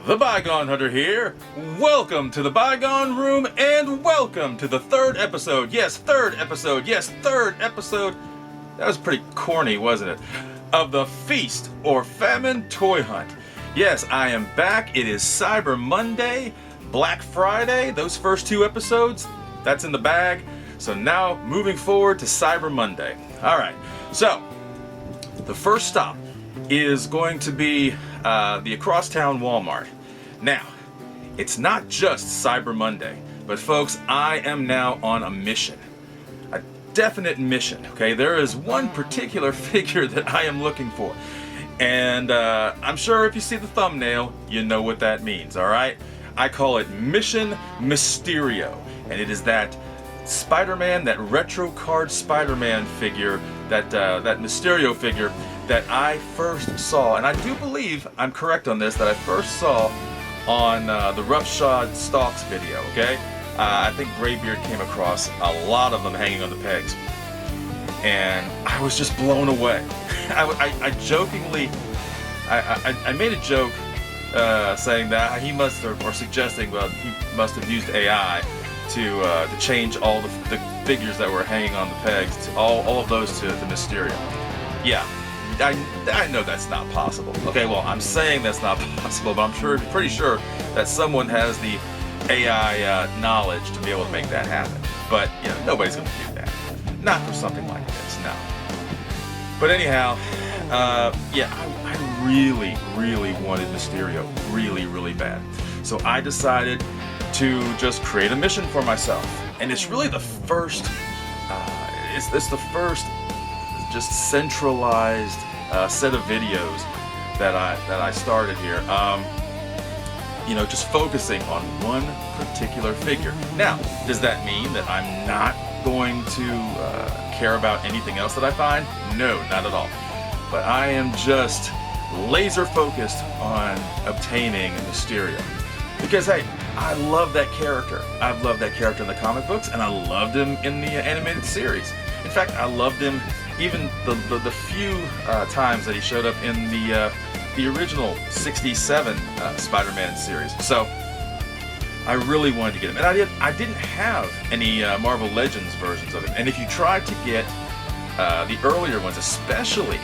The Bygone Hunter here. Welcome to the Bygone Room and welcome to the third episode. Yes, third episode. Yes, third episode. That was pretty corny, wasn't it? Of the Feast or Famine Toy Hunt. Yes, I am back. It is Cyber Monday, Black Friday. Those first two episodes, that's in the bag. So now moving forward to Cyber Monday. All right, so the first stop is going to be the Acrosstown Walmart. Now, it's not just Cyber Monday, but folks, I am now on a mission. A definite mission, okay? There is one particular figure that I am looking for. And I'm sure if you see the thumbnail, you know what that means, all right? I call it Mission Mysterio. And it is that Spider-Man, that retro card Spider-Man figure, that Mysterio figure that I first saw, and I do believe I'm correct on this, that I first saw on the Roughshod Stalks video, okay? I think Graybeard came across a lot of them hanging on the pegs, and I was just blown away. I jokingly, I made a joke saying that he must, or suggesting, well, he must have used AI to change all the figures that were hanging on the pegs, to all of those to Mysterio. Yeah. I know that's not possible. Okay, well, I'm saying that's not possible, but I'm pretty sure that someone has the AI knowledge to be able to make that happen. But, you know, nobody's going to do that. Not for something like this, no. But anyhow, yeah, I really wanted Mysterio really bad. So I decided to just create a mission for myself. And it's really the first, it's the first just centralized set of videos that I started here. You know, just focusing on one particular figure. Now, does that mean that I'm not going to care about anything else that I find? No, not at all. But I am just laser focused on obtaining Mysterio. Because hey, I love that character. I've loved that character in the comic books, and I loved him in the animated series. In fact, I loved him even the few times that he showed up in the original '67 Spider-Man series. So I really wanted to get him, and I didn't have any Marvel Legends versions of him. And if you tried to get the earlier ones, especially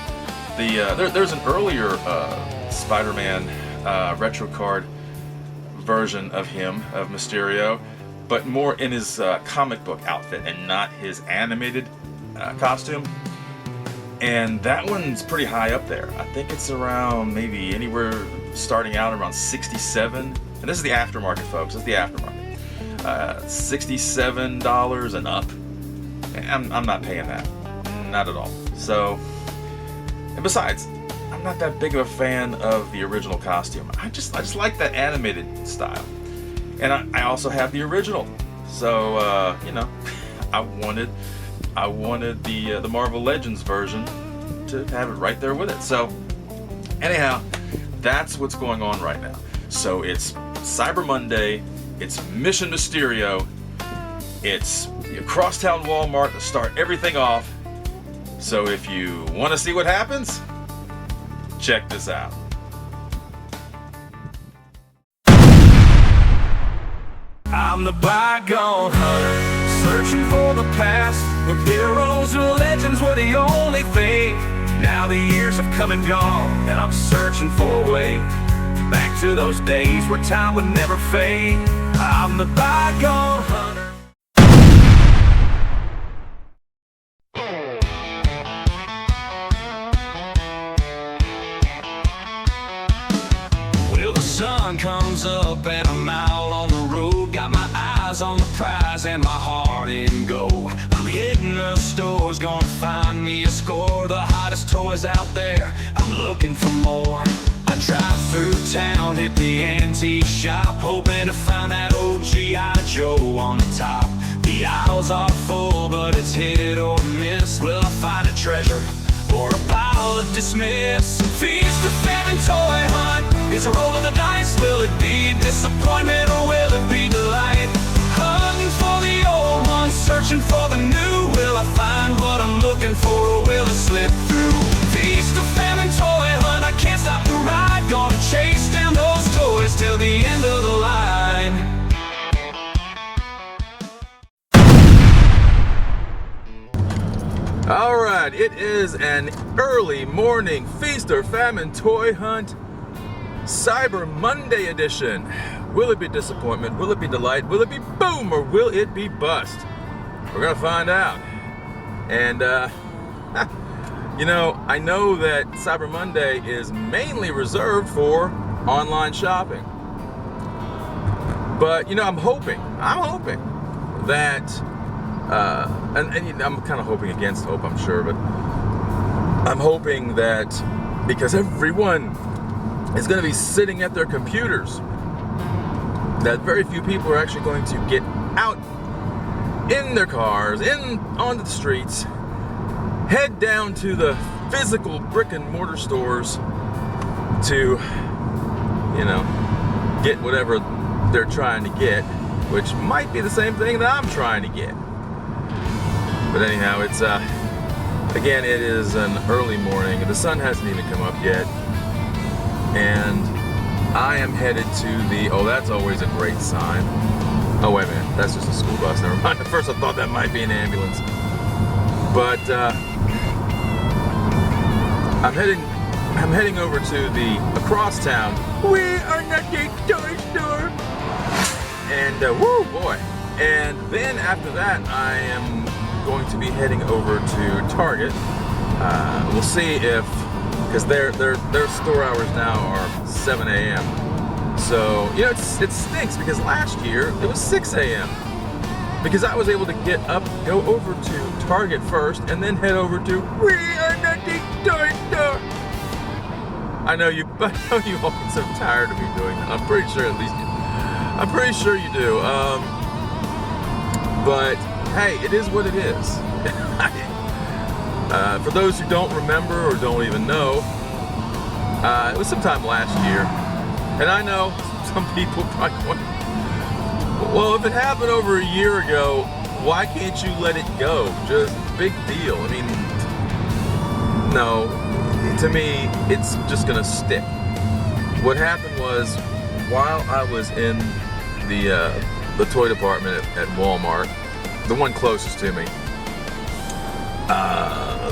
there's an earlier Spider-Man retro card version of him, of Mysterio, but more in his comic book outfit and not his animated costume. And that one's pretty high up there. I think it's around maybe anywhere starting out around 67. And this is the aftermarket, folks. This is the aftermarket. $67 and up. And I'm not paying that. Not at all. So, and besides, I'm not that big of a fan of the original costume. I just like that animated style. And I also have the original. So, you know, I wanted the Marvel Legends version to have it right there with it. So anyhow, that's what's going on right now. So it's Cyber Monday, it's Mission Mysterio, it's the Acrosstown Walmart to start everything off. So if you want to see what happens, check this out. I'm the Bygone Hunter, searching for the past, where heroes and legends were the only thing. Now the years have come and gone, and I'm searching for a way back to those days where time would never fade. I'm the Bygone Hunter. Well, the sun comes up and I'm out on the road, got my eyes on the prize and my heart in go. I'm hitting the stores, gonna find me a score, the hottest toys out there, I'm looking for more. I drive through town, hit the antique shop, hoping to find that old G.I. Joe on the top. The aisles are full, but it's hit or miss. Will I find a treasure or a pile of dismiss? Feast of famine toy hunt, it's a roll of the dice. Will it be disappointment or will it be delight? Hunting for the old ones, searching for the new. Will I find what I'm looking for or will it slip through? Feast of famine toy hunt, I can't stop the ride. Gonna chase down those toys till All right, it is an early morning feast or famine toy hunt, Cyber Monday edition. Will it be disappointment? Will it be delight? Will it be boom? Or will it be bust? We're gonna find out. And you know, I know that Cyber Monday is mainly reserved for online shopping. But you know, I'm hoping that and you know, I'm kind of hoping against hope, I'm sure, but I'm hoping that because everyone is going to be sitting at their computers, that very few people are actually going to get out in their cars, onto the streets, head down to the physical brick and mortar stores to, you know, get whatever they're trying to get, which might be the same thing that I'm trying to get. But anyhow, it's again, it is an early morning. The sun hasn't even come up yet, and I am headed to the, oh, that's always a great sign. Oh, wait a minute, that's just a school bus, never mind. At first I thought that might be an ambulance. But I'm heading over to the across town. We are not a toy store. And woo boy. And then after that, I am going to be heading over to Target. We'll see if, because their store hours now are 7 a.m. So, you know, it stinks because last year it was 6 a.m. because I was able to get up, go over to Target first, and then head over to We Are Not a Toy Store. I know you all get so tired of me doing that. I'm pretty sure you do. But hey, it is what it is. For those who don't remember or don't even know, it was sometime last year, and I know some people probably going, well, if it happened over a year ago, why can't you let it go? Just big deal. I mean, no, to me, it's just gonna stick. What happened was, while I was in the toy department at Walmart, the one closest to me,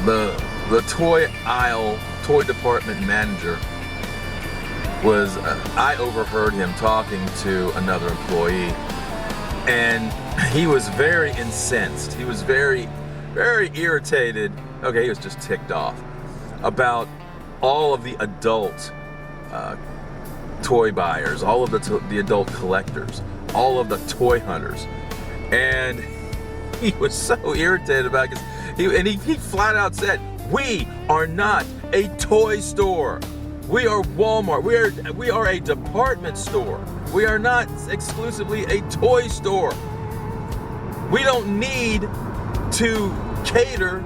the toy aisle, toy department manager was, I overheard him talking to another employee, and he was very incensed. He was very, very irritated. Okay, he was just ticked off about all of the adult toy buyers, all of the adult collectors, all of the toy hunters, and he was so irritated about it. He flat out said, "We are not a toy store. We are Walmart. We are a department store. We are not exclusively a toy store. We don't need to cater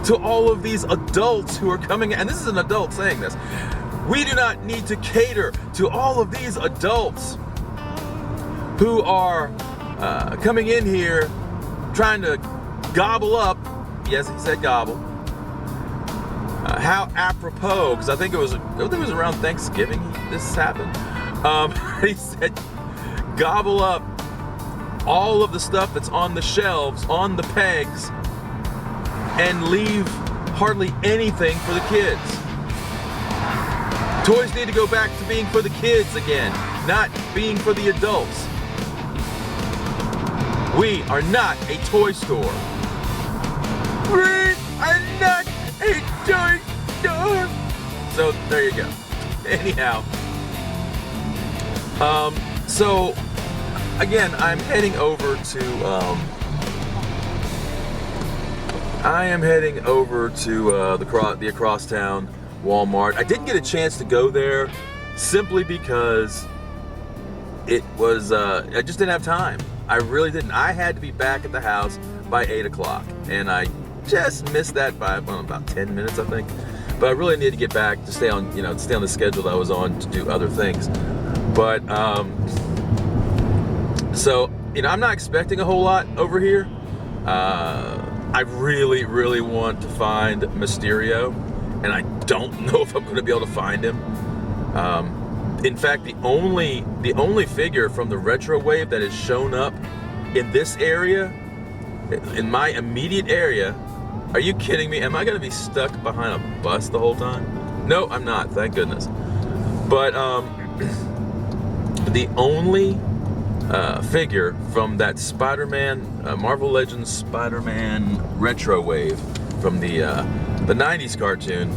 to all of these adults who are coming," and this is an adult saying this, "we do not need to cater to all of these adults who are coming in here trying to gobble up," yes, he said gobble, how apropos, because I think it was around Thanksgiving this happened. He said gobble up all of the stuff that's on the shelves, on the pegs, and leave hardly anything for the kids. Toys need to go back to being for the kids again, not being for the adults. We are not a toy store. We are not a toy store. So there you go. Anyhow, so again, I'm heading over to the across town Walmart. I didn't get a chance to go there simply because it was I just didn't have time. I really didn't. I had to be back at the house by 8 o'clock, and I just missed that by about 10 minutes, I think. But I really needed to get back to stay on the schedule that I was on to do other things. But so I'm not expecting a whole lot over here. I really, really want to find Mysterio, and I don't know if I'm going to be able to find him. In fact, the only figure from the retro wave that has shown up in this area, in my immediate area, Are you kidding me? Am I gonna be stuck behind a bus the whole time? No, I'm not, thank goodness. But the only figure from that Spider-Man, Marvel Legends Spider-Man retro wave from the 90s cartoon.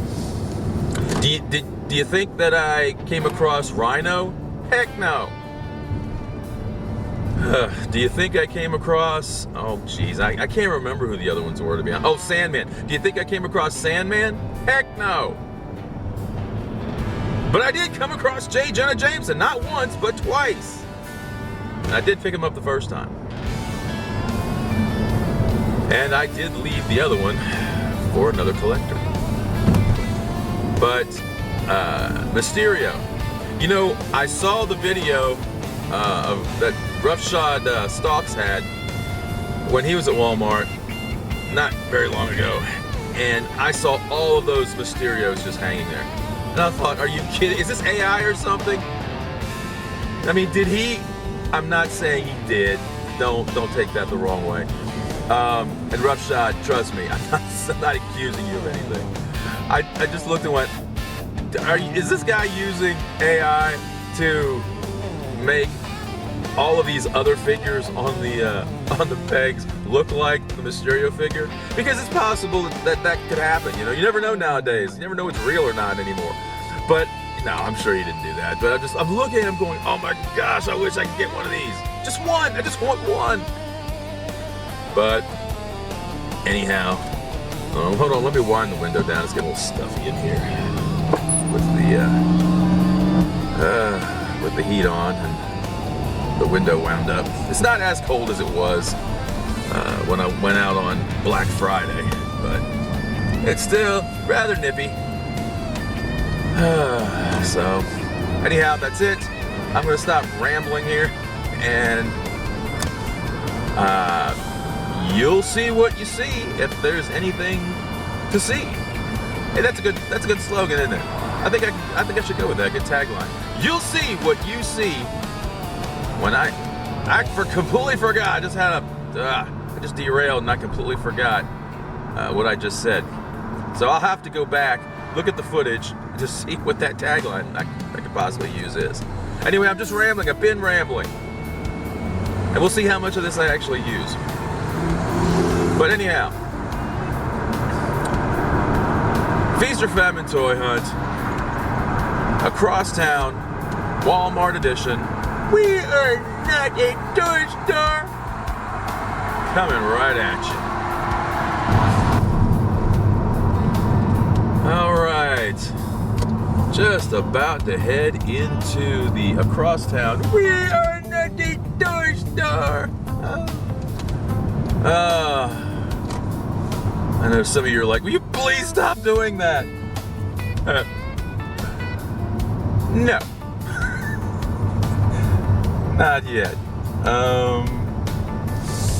Do you think that I came across Rhino? Heck no. Do you think I came across, oh geez, I can't remember who the other ones were, to be honest. Oh, Sandman. Do you think I came across Sandman? Heck no. But I did come across J. Jonah Jameson, not once, but twice. And I did pick him up the first time. And I did leave the other one for another collector. But, Mysterio. You know, I saw the video of that roughshod Stalks had when he was at Walmart not very long ago. And I saw all of those Mysterios just hanging there. And I thought, are you kidding? Is this AI or something? I mean, did he? I'm not saying he did. Don't take that the wrong way. And roughshod, trust me, I'm not accusing you of anything. I just looked and went, is this guy using AI to make all of these other figures on the pegs look like the Mysterio figure? Because it's possible that could happen. You know, you never know nowadays. You never know what's real or not anymore. But no, I'm sure he didn't do that. But I'm looking at him going, oh my gosh, I wish I could get one of these. Just one. I just want one. But anyhow, hold on. Let me wind the window down. It's getting a little stuffy in here with the heat on and the window wound up. It's not as cold as it was when I went out on Black Friday, but it's still rather nippy. So, anyhow, that's it. I'm gonna stop rambling here, and you'll see what you see if there's anything to see. Hey, that's a good slogan, isn't it? I think I should go with that. Good tagline. You'll see what you see. When I completely forgot. I just derailed and I completely forgot what I just said. So I'll have to go back, look at the footage to see what that tagline I could possibly use is. Anyway, I'm just rambling. I've been rambling. And we'll see how much of this I actually use. But anyhow, Feast or Famine Toy Hunt, across town, Walmart edition. We are not a toy store. Coming right at you. All right. Just about to head into the across town. We are not a toy store. I know some of you are like, will you please stop doing that? No. Not yet.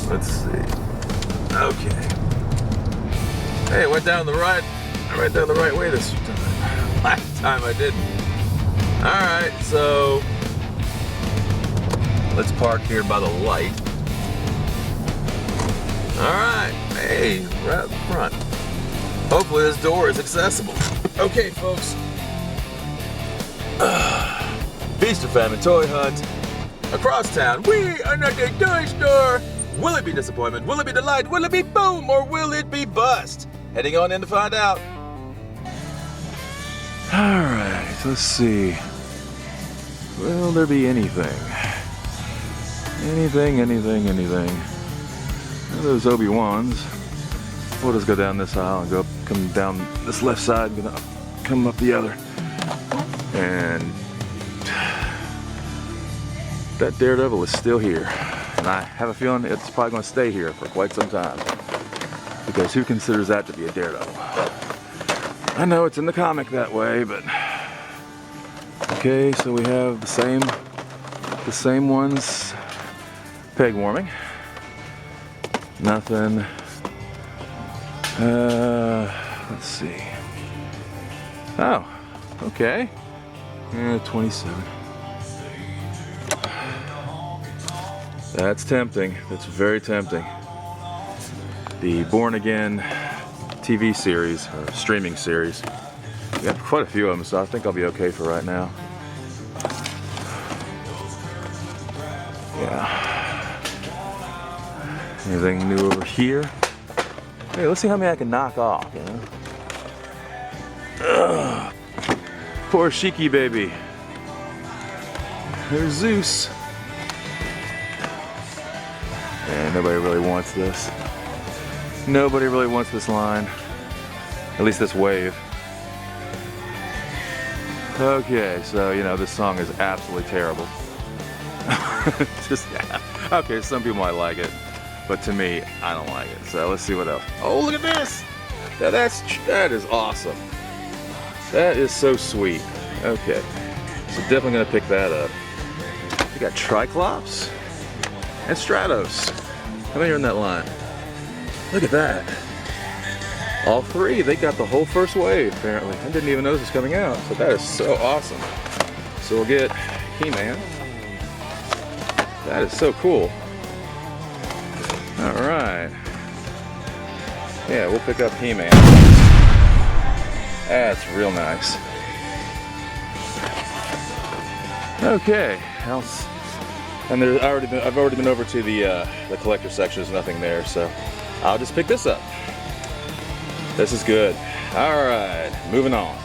Let's see. Okay. Hey, I went down the right way this time. Last time I didn't. Alright, so let's park here by the light. Alright, hey, right up front. Hopefully this door is accessible. Okay, folks. Feast or Famine Toy Hunt. Across town, we are not a toy store. Will it be disappointment? Will it be delight? Will it be boom? Or will it be bust? Heading on in to find out. Alright, let's see. Will there be anything? Anything. Those Obi-Wans. We'll just go down this aisle and come down this left side and come up the other. And that Daredevil is still here. And I have a feeling it's probably going to stay here for quite some time. Because who considers that to be a Daredevil? I know it's in the comic that way, but... Okay, so we have the same ones peg warming. Nothing. Let's see. Oh, okay. 27. That's tempting. That's very tempting. The Born Again TV series or streaming series. We have quite a few of them, so I think I'll be okay for right now. Yeah. Anything new over here? Hey, let's see how many I can knock off, you know? Ugh. Poor Shiki baby. There's Zeus. And nobody really wants this. Nobody really wants this line. At least this wave. Okay, so you know this song is absolutely terrible. Just yeah. Okay, some people might like it, but to me, I don't like it. So let's see what else. Oh, look at this! Now that is awesome. That is so sweet. Okay, so definitely gonna pick that up. We got Triclops and Stratos. How many are in that line? Look at that. All three, they got the whole first wave, apparently. I didn't even know this was coming out, so that is so awesome. So we'll get He-Man. That is so cool. All right. Yeah, we'll pick up He-Man. That's real nice. Okay, else. And I've already been over to the collector section. There's nothing there, so I'll just pick this up. This is good. All right, moving on.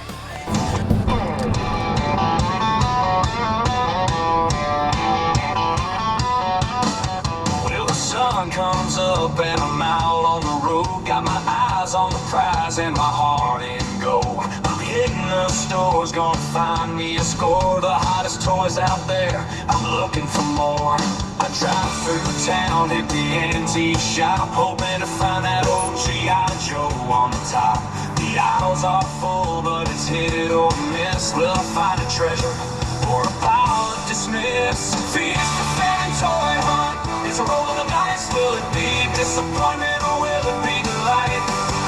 Well, the sun comes up and I'm out on the road. Got my eyes on the prize and my heart in gold. I'm hitting the stores, gonna find me a score. The hottest toys out there, I'm looking for more. I drive through town, hit the antique shop, hoping to find that old G.I. Joe on the top. The aisles are full, but it's hit or miss. Will I find a treasure or a pile of dismiss? Feast the famine toy hunt, it's a roll of the dice. Will it be disappointment or will it be delight?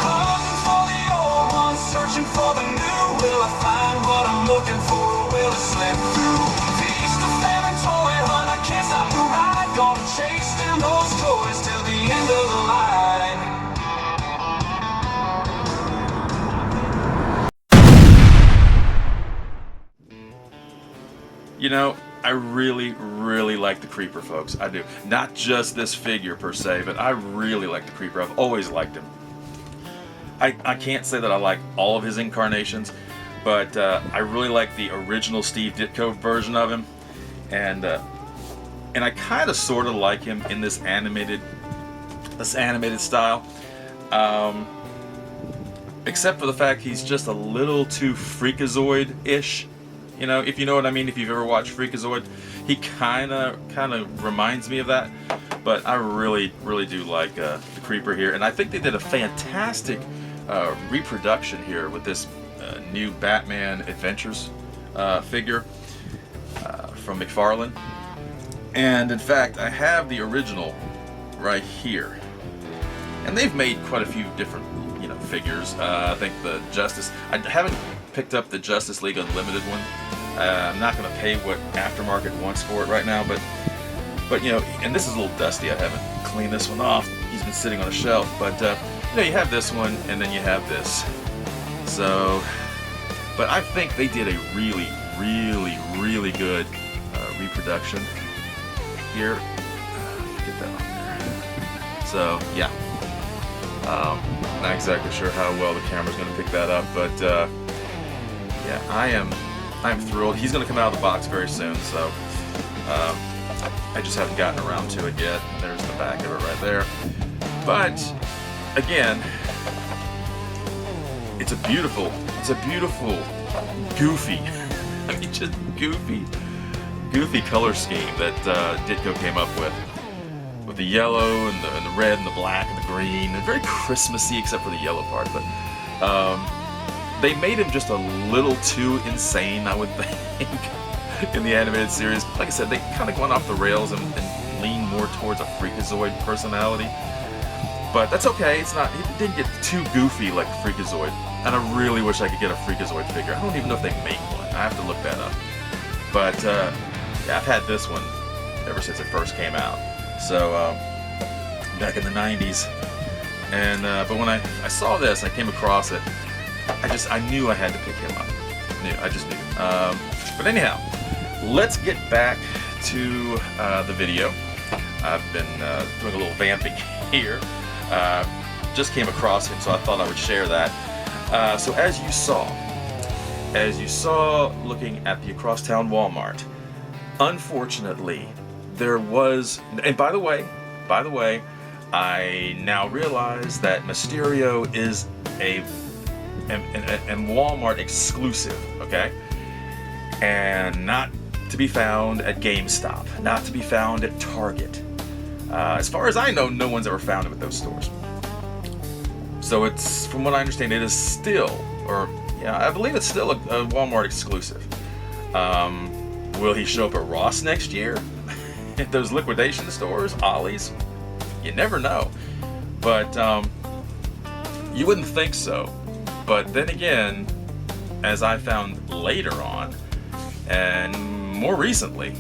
Hunting for the old ones, searching for the new. Will I find what I'm looking for or will it slip through? Feast the famine toy hunt, I can't stop the ride. Gonna chase down those toys till the end of the line. You know, I really, really like the Creeper, folks. I do. Not just this figure per se, but I really like the Creeper. I've always liked him. I can't say that I like all of his incarnations, but I really like the original Steve Ditko version of him, and I kind of sort of like him in this animated style, except for the fact he's just a little too Freakazoid-ish. You know, if you know what I mean, if you've ever watched Freakazoid, he kind of reminds me of that. But I really, really do like the Creeper here, and I think they did a fantastic reproduction here with this new Batman Adventures figure from McFarlane. And in fact, I have the original right here. And they've made quite a few different, you know, figures. I think the I haven't picked up the Justice League Unlimited one. I'm not going to pay what Aftermarket wants for it right now, but you know, and this is a little dusty. I haven't cleaned this one off. He's been sitting on a shelf, but you know, you have this one, and then you have this. So, but I think they did a really, really, really good reproduction here. Get that on there. So yeah, not exactly sure how well the camera's going to pick that up, but yeah, I'm thrilled. He's going to come out of the box very soon, so I just haven't gotten around to it yet. There's the back of it right there. But again, it's a beautiful, goofy, I mean, just goofy color scheme that Ditko came up with the yellow and the red and the black and the green, and very Christmassy except for the yellow part. But they made him just a little too insane, I would think, in the animated series. Like I said, they kind of went off the rails and leaned more towards a Freakazoid personality. But that's okay. It didn't get too goofy like Freakazoid. And I really wish I could get a Freakazoid figure. I don't even know if they make one. I have to look that up. But yeah, I've had this one ever since it first came out. So back in the 90s. And but when I saw this, I came across it. I knew I had to pick him up. I just knew. But anyhow, let's get back to the video. I've been doing a little vamping here. Just came across him, so I thought I would share that. So as you saw looking at the Acrosstown Walmart, unfortunately, there was, and by the way, I now realize that Mysterio is a Walmart exclusive, okay? And not to be found at GameStop, not to be found at Target. As far as I know, no one's ever found him at those stores. So it's, from what I understand, it is still, I believe it's still a Walmart exclusive. Will he show up at Ross next year? At those liquidation stores, Ollie's? You never know. But you wouldn't think so. But then again, as I found later on, and more recently,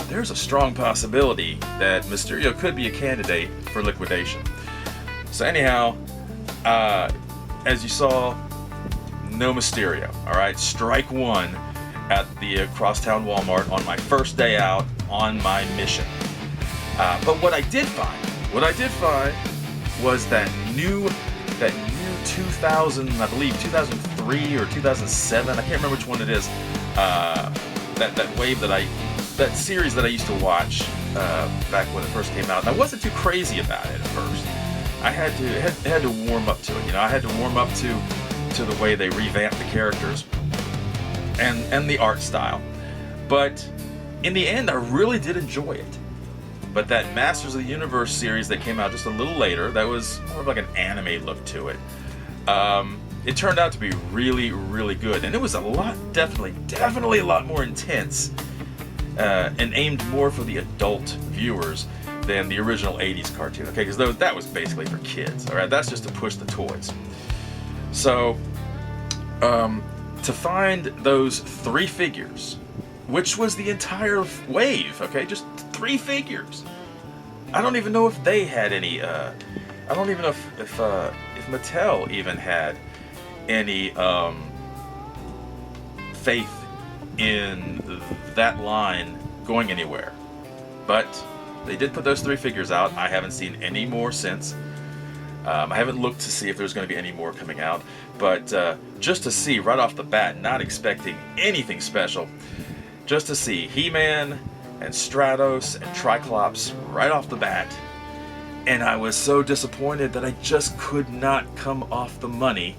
there's a strong possibility that Mysterio could be a candidate for liquidation. So anyhow, as you saw, no Mysterio. All right, strike one at the Acrosstown Walmart on my first day out on my mission. But what I did find was that new 2000, I believe 2003 or 2007. I can't remember which one it is. That series that I used to watch back when it first came out. And I wasn't too crazy about it at first. I had to warm up to it. I had to warm up to the way they revamped the characters and the art style. But in the end, I really did enjoy it. But that Masters of the Universe series that came out just a little later, that was more of like an anime look to it. It turned out to be really, really good, and it was definitely a lot more intense and aimed more for the adult viewers than the original 80s cartoon. Okay, because that was basically for kids. All right, that's just to push the toys. So, to find those 3 figures, which was the entire wave, okay, just 3 figures. I don't even know if they had any. I don't even know if Mattel even had any faith in that line going anywhere. But they did put those 3 figures out. I haven't seen any more since. I haven't looked to see if there's going to be any more coming out, but just to see right off the bat, not expecting anything special, just to see He-Man and Stratos and Triclops right off the bat. And I was so disappointed that I just could not come off the money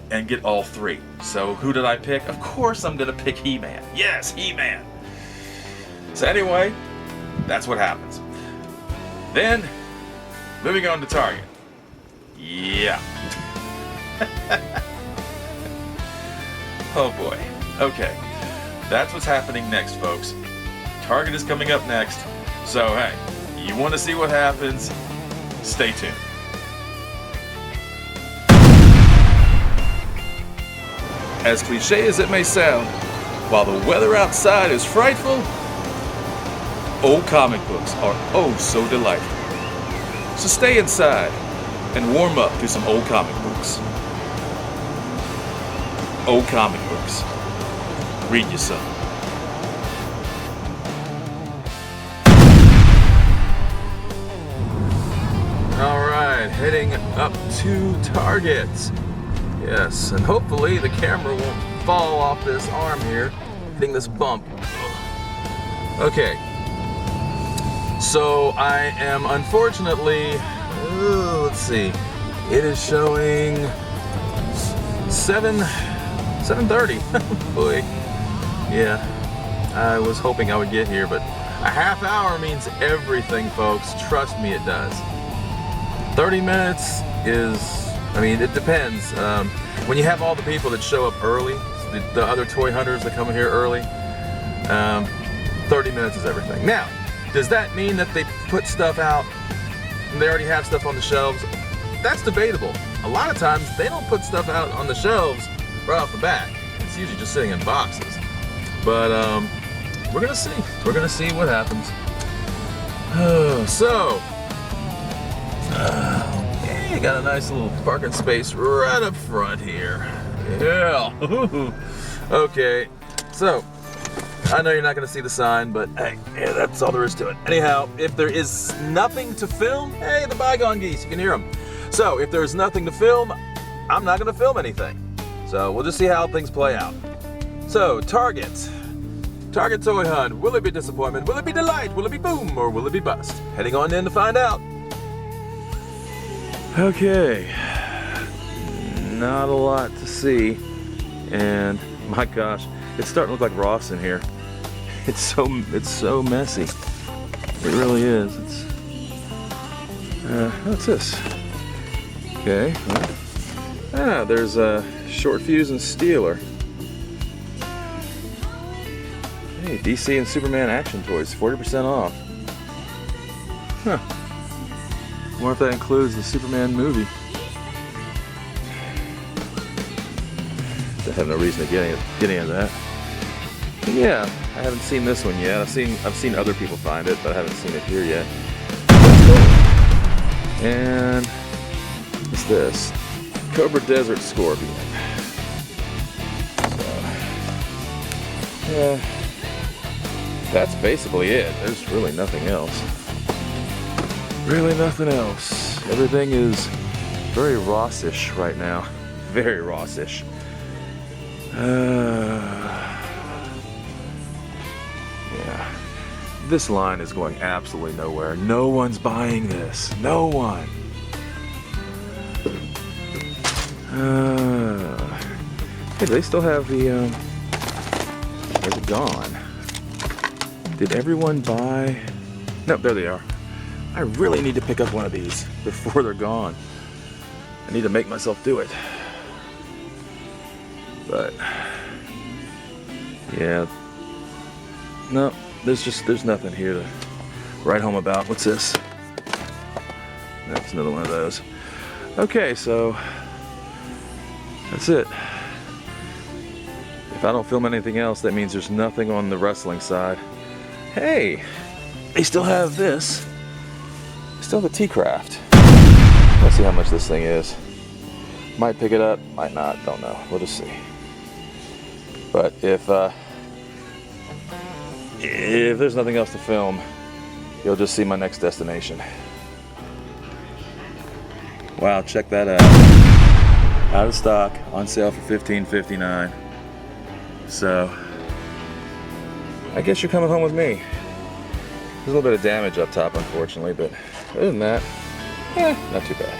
and get all 3. So who did I pick? Of course I'm going to pick He-Man. Yes, He-Man. So anyway, that's what happens. Then, moving on to Target. Yeah. Oh boy. Okay. That's what's happening next, folks. Target is coming up next. So, hey, you want to see what happens? Stay tuned. As cliche as it may sound, while the weather outside is frightful, old comic books are oh so delightful. So stay inside and warm up to some old comic books. Old comic books. Read you some. Alright, heading up to Target. Yes, and hopefully the camera won't fall off this arm here, hitting this bump. Okay. So I am unfortunately, let's see, it is showing 7:30. Boy, yeah, I was hoping I would get here, but a half hour means everything, folks. Trust me, it does. 30 minutes is, I mean, it depends. When you have all the people that show up early, the other toy hunters that come in here early, 30 minutes is everything. Now, does that mean that they put stuff out and they already have stuff on the shelves? That's debatable. A lot of times they don't put stuff out on the shelves right off the bat. It's usually just sitting in boxes. But we're gonna see. We're gonna see what happens. So, okay. You got a nice little parking space right up front here. Yeah. Okay, so I know you're not gonna see the sign, but hey, yeah, that's all there is to it. Anyhow, if there is nothing to film, hey, the bygone geese, you can hear them. So if there's nothing to film, I'm not gonna film anything. So we'll just see how things play out. So, Target toy hunt. Will it be disappointment? Will it be delight? Will it be boom? Or will it be bust? Heading on in to find out. Okay, not a lot to see, and my gosh, it's starting to look like Ross in here. It's so messy. It really is. What's this? Okay. Well, there's a short fuse and Steeler. Hey, DC and Superman action toys, 40% off. Huh. Wonder if that includes the Superman movie. I have no reason to get any of that. But yeah, I haven't seen this one yet. I've seen other people find it, but I haven't seen it here yet. And what's this? Cobra Desert Scorpion. So, yeah, that's basically it. There's really nothing else. Really nothing else. Everything is very Rossish right now. Very Rossish. Yeah. This line is going absolutely nowhere. No one's buying this. No one. Hey, do they still have the, where's it gone? Did everyone buy? Nope, there they are. I really need to pick up one of these before they're gone. I need to make myself do it. But yeah, no, there's nothing here to write home about. What's this? That's another one of those. Okay, so that's it. If I don't film anything else, that means there's nothing on the wrestling side. Hey, they still have this. Still the T-Craft. Let's see how much this thing is. Might pick it up, might not, don't know. We'll just see. But if there's nothing else to film, you'll just see my next destination. Wow, check that out. Out of stock, on sale for $15.59. So, I guess you're coming home with me. There's a little bit of damage up top, unfortunately, but other than that, not too bad.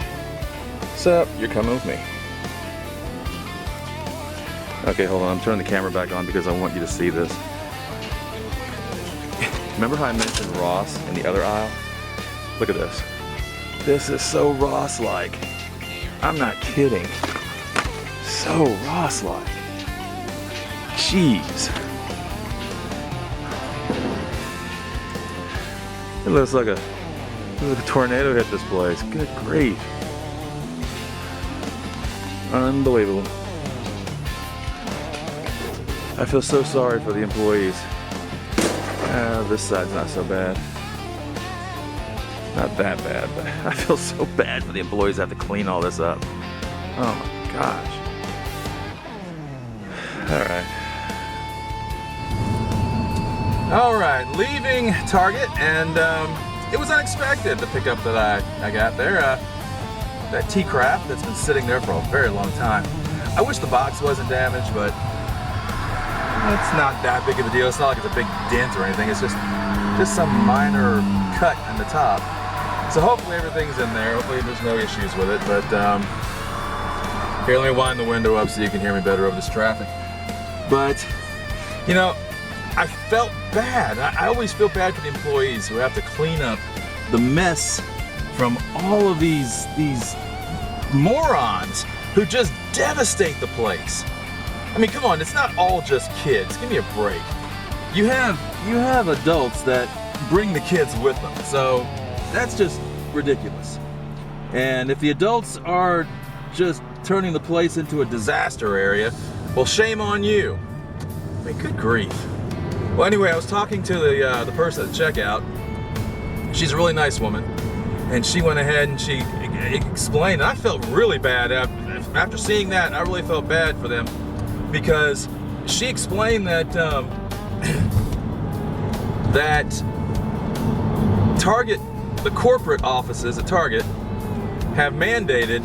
So, you're coming with me. Okay, hold on, I'm turning the camera back on because I want you to see this. Remember how I mentioned Ross in the other aisle? Look at this. This is so Ross-like. I'm not kidding. So Ross-like. Jeez. It looks like a tornado hit this place. Good grief. Unbelievable. I feel so sorry for the employees. This side's not so bad. Not that bad, but I feel so bad for the employees that have to clean all this up. Oh my gosh. Alright, leaving Target, and it was unexpected, the pickup that I got there. That T-Craft that's been sitting there for a very long time. I wish the box wasn't damaged, but it's not that big of a deal. It's not like it's a big dent or anything. It's just some minor cut in the top. So hopefully everything's in there. Hopefully there's no issues with it. But here, let me wind the window up so you can hear me better over this traffic. But, you know, I felt bad. I always feel bad for the employees who have to clean up the mess from all of these morons who just devastate the place. I mean, come on, it's not all just kids. Give me a break. You have adults that bring the kids with them, so that's just ridiculous. And if the adults are just turning the place into a disaster area, well, shame on you. I mean, good grief. Well, anyway, I was talking to the person at the checkout. She's a really nice woman, and she went ahead and she explained, and I felt really bad after seeing that. I really felt bad for them because she explained that that Target, the corporate offices at Target, have mandated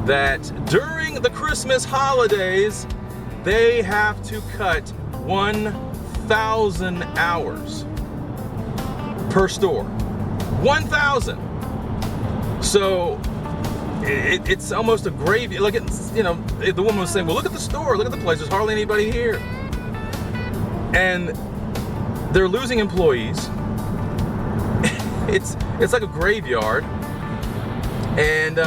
that during the Christmas holidays they have to cut 1,000 hours per store. 1,000. So it's almost a gravy. Look at, you know, the woman was saying, well, look at the store, look at the place, there's hardly anybody here. And they're losing employees. It's like a graveyard. And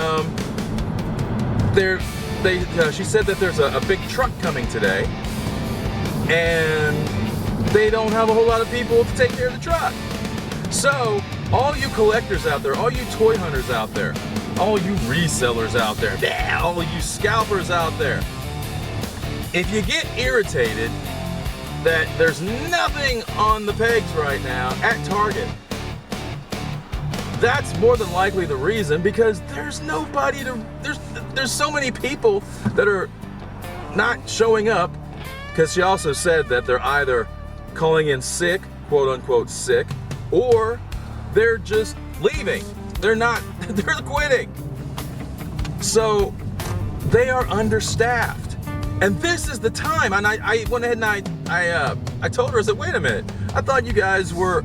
she said that there's a big truck coming today, and they don't have a whole lot of people to take care of the truck. So all you collectors out there, all you toy hunters out there, all you resellers out there, all you scalpers out there, if you get irritated that there's nothing on the pegs right now at Target, that's more than likely the reason, because there's nobody to, there's so many people that are not showing up, because she also said that they're either calling in sick, quote unquote sick, or they're just leaving. They're not, they're quitting. So they are understaffed. And this is the time, and I went ahead and I told her, I said, wait a minute, I thought you guys were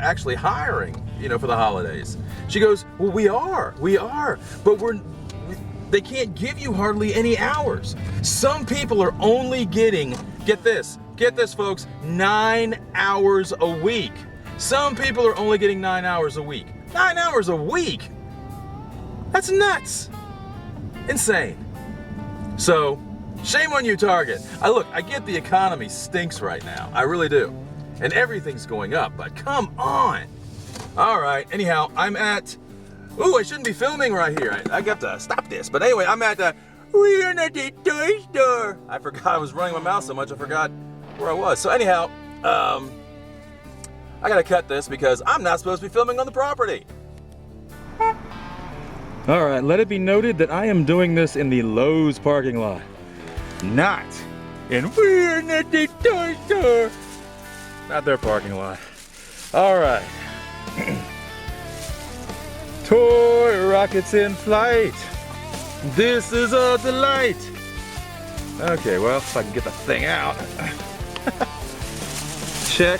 actually hiring, you know, for the holidays. She goes, well, we are, but they can't give you hardly any hours. Some people are only getting, get this folks, 9 hours a week. Some people are only getting 9 hours a week. 9 hours a week? That's nuts. Insane. So, shame on you, Target. I get the economy stinks right now. I really do. And everything's going up, but come on. All right, anyhow, I'm at, ooh, I shouldn't be filming right here. I got to stop this. But anyway, I'm at, we're at the toy store. I forgot, I was running my mouth so much, I forgot where I was. So anyhow, I gotta cut this because I'm not supposed to be filming on the property. All right, let it be noted that I am doing this in the Lowe's parking lot, not in we're at the toy store. Not their parking lot. All right. Toy rockets in flight. This is a delight. Okay, well, if I can get the thing out. Check.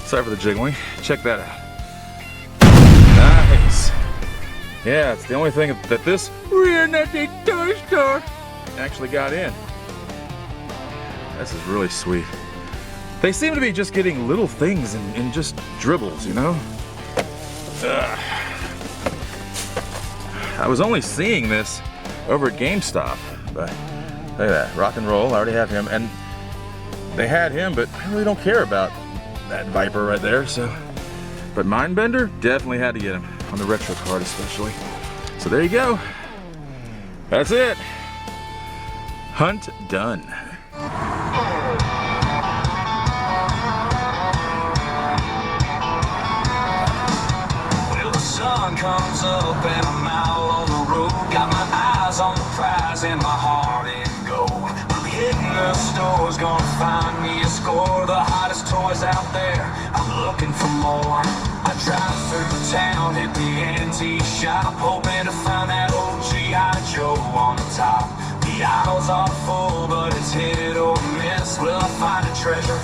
Sorry for the jiggling. Check that out. Nice. Yeah, it's the only thing that this we're not the toy store actually got in. This is really sweet. They seem to be just getting little things and just dribbles, you know? I was only seeing this over at GameStop, but look at that, rock and roll, I already have him, and they had him, but I really don't care about that Viper right there, so. But Mindbender, definitely had to get him, on the retro card especially. So there you go. That's it. Hunt done. Comes up and I'm out on the road. Got my eyes on the prize and my heart in gold. I'm hitting the stores, gonna find me a score. The hottest toys out there, I'm looking for more. I drive through town, hit the antique shop, hoping to find that old G.I. Joe on the top. The aisles are full, but it's hit or miss. Will I find a treasure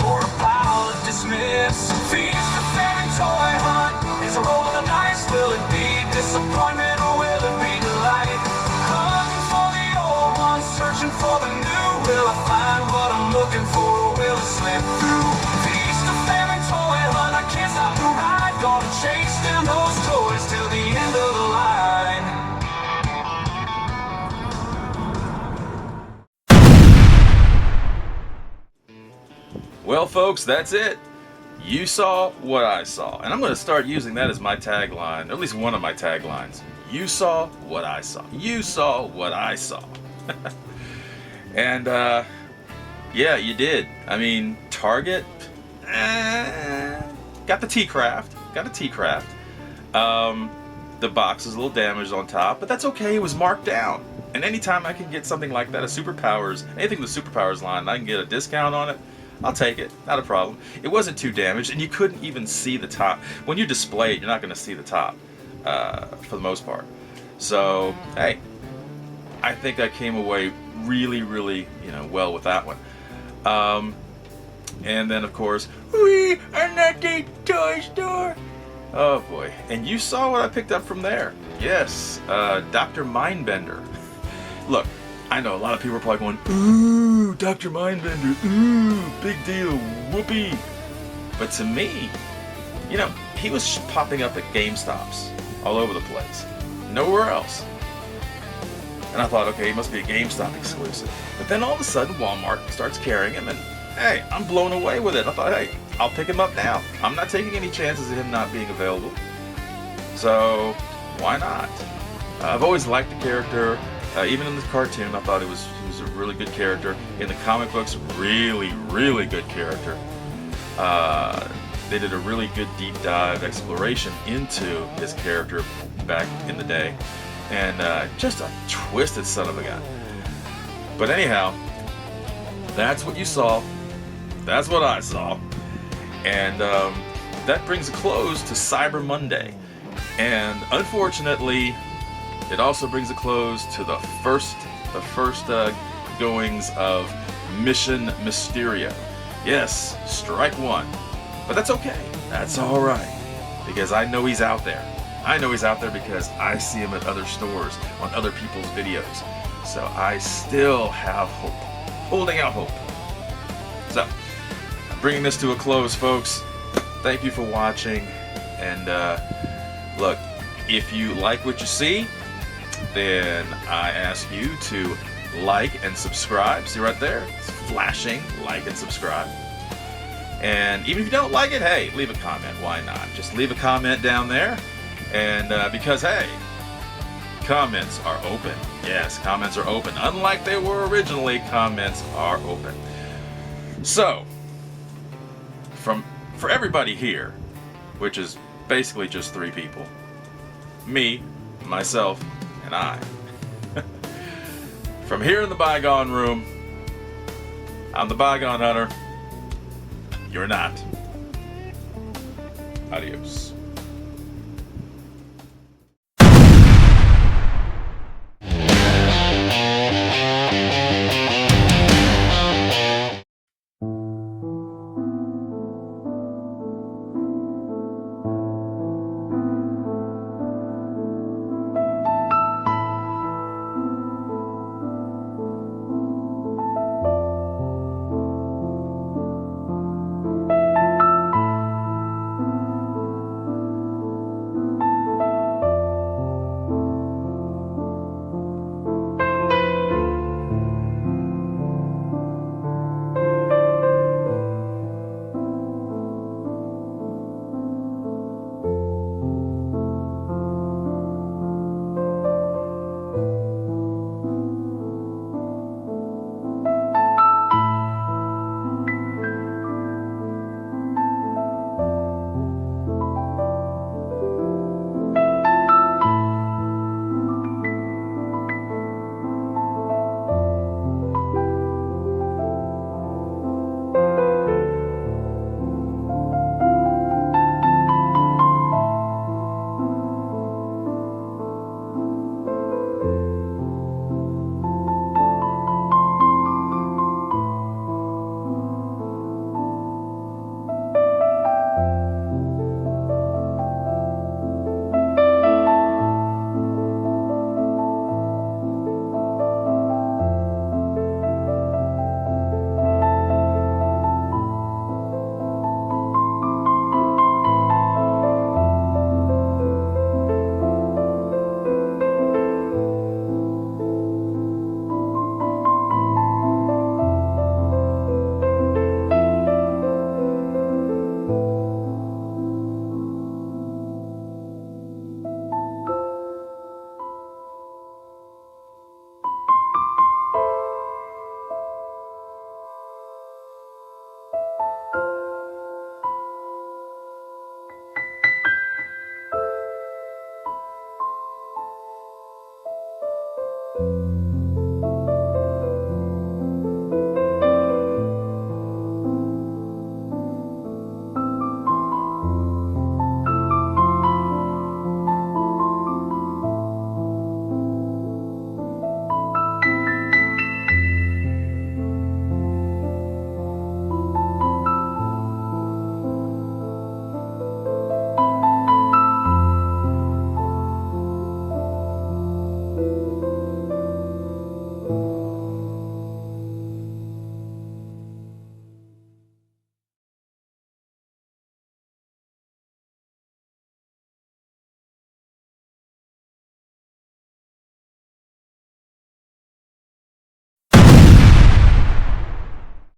or a pile of dismiss? Feast the famine toy hunt. Is a roll of the dice, will it be disappointment or will it be delight? Hunting for the old ones, searching for the new. Will I find what I'm looking for or will it slip through? Feast the famine toy hunt, I can't stop the ride. Gonna chase down those toys till the end of the line. Well, folks, that's it. You saw what I saw. And I'm going to start using that as my tagline, or at least one of my taglines. You saw what I saw. You saw what I saw. And, yeah, you did. I mean, Target, got the T-Craft. Got a T-Craft. The box is a little damaged on top, but that's okay. It was marked down. And anytime I can get something like that, a Superpowers, anything with the Superpowers line, and I can get a discount on it, I'll take it. Not a problem. It wasn't too damaged, and you couldn't even see the top. When you display it, you're not going to see the top for the most part. So, hey, I think I came away really, really, well with that one. And then, of course, we are not the toy store. Oh boy. And you saw what I picked up from there. Yes, Dr. Mindbender. Look, I know a lot of people are probably going, ooh, Dr. Mindbender, ooh, big deal, whoopee. But to me, he was popping up at GameStops all over the place. Nowhere else. And I thought, okay, he must be a GameStop exclusive. But then all of a sudden, Walmart starts carrying him, and hey, I'm blown away with it. I thought, hey, I'll pick him up now. I'm not taking any chances of him not being available. So, why not? I've always liked the character. Even in the cartoon, I thought he was a really good character. In the comic books, really, really good character. They did a really good deep dive exploration into his character back in the day. And just a twisted son of a gun. But anyhow, that's what you saw. That's what I saw. And that brings a close to Cyber Monday. And unfortunately, it also brings a close to the first goings of Mission Mysterio. Yes, strike one. But that's okay. That's all right. Because I know he's out there. I know he's out there because I see him at other stores, on other people's videos. So I still have hope. Holding out hope. So, I'm bringing this to a close, folks. Thank you for watching. And look, if you like what you see, then I ask you to like and subscribe. See right there? It's flashing. Like and subscribe. And even if you don't like it, hey, leave a comment. Why not? Just leave a comment down there. And because, hey, comments are open. Yes, comments are open. Unlike they were originally, comments are open. So, for everybody here, which is basically just 3 people, me, myself, and I, from here in the Bygone Room, I'm the Bygone Hunter. You're not. Adios. you.